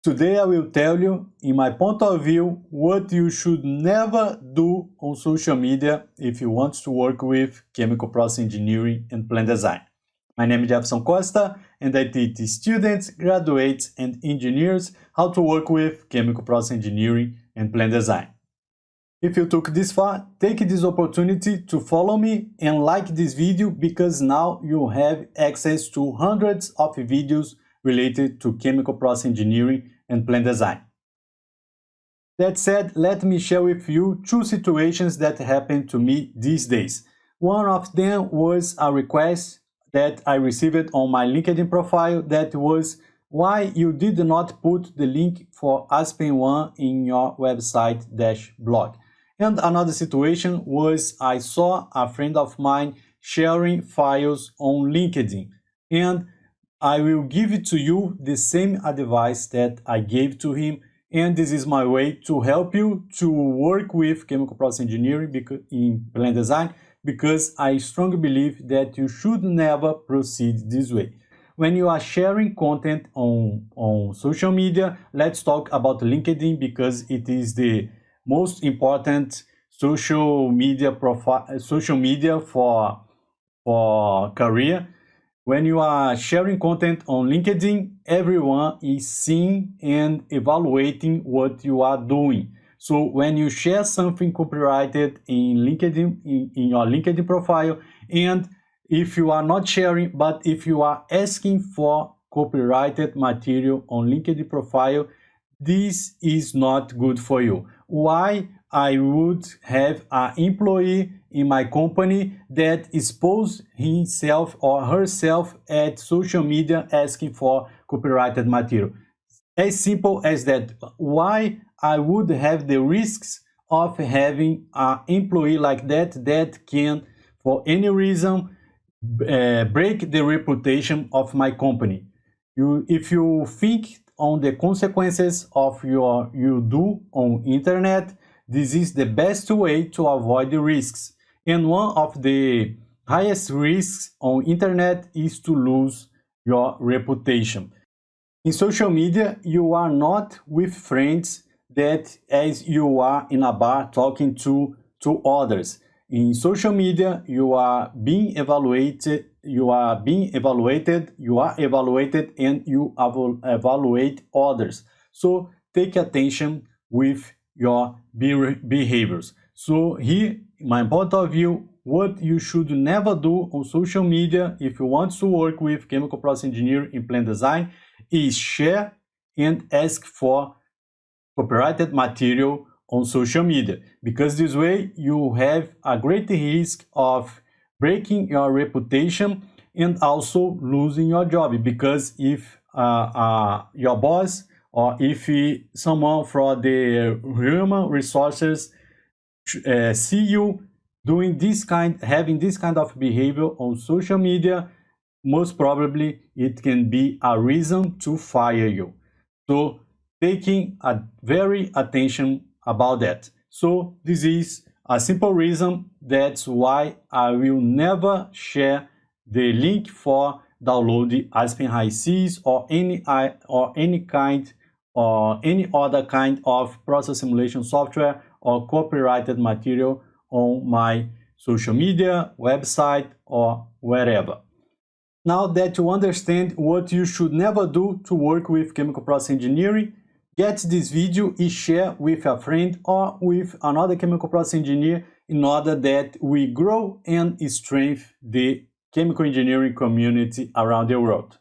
Today I will tell you, in my point of view, what you should never do on social media if you want to work with chemical process engineering and plant design. My name is Jeferson Costa and I teach students, graduates and engineers how to work with chemical process engineering and plant design. If you took this far, take this opportunity to follow me and like this video because now you have access to hundreds of videos related to chemical process engineering and plant design. That said, let me share with you two situations that happened to me these days. One of them was a request that I received on my LinkedIn profile that was why you did not put the link for Aspen One in your website-blog. And another situation was I saw a friend of mine sharing files on LinkedIn, and I will give it to you the same advice that I gave to him, and this is my way to help you to work with chemical process engineering in plant design, because I strongly believe that you should never proceed this way. When you are sharing content on social media, let's talk about LinkedIn because it is the most important social media for career. When you are sharing content on LinkedIn, everyone is seeing and evaluating what you are doing. So when you share something copyrighted in LinkedIn, in your LinkedIn profile, and if you are not sharing, but if you are asking for copyrighted material on LinkedIn profile, this is not good for you. Why I would have an employee in my company that expose himself or herself at social media asking for copyrighted material? As simple as that. Why I would have the risks of having an employee like that can, for any reason, break the reputation of my company? If you think on the consequences of you do on internet, this is the best way to avoid the risks. And one of the highest risks on internet is to lose your reputation. In social media, you are not with friends that as you are in a bar talking to others. In social media, you are being evaluated, and you evaluate others. So take attention with your behaviors. So here, my point of view, what you should never do on social media if you want to work with chemical process engineering in plant design is share and ask for copyrighted material on social media, because this way you have a great risk of breaking your reputation and also losing your job, because if your boss or if someone from the human resources see you having this kind of behavior on social media, most probably it can be a reason to fire you. So taking a very attention about that. So this is a simple reason. That's why I will never share the link for download the Aspen High Seas or any other kind of process simulation software or copyrighted material on my social media, website, or wherever. Now that you understand what you should never do to work with chemical process engineering, get this video and share with a friend or with another chemical process engineer in order that we grow and strengthen the chemical engineering community around the world.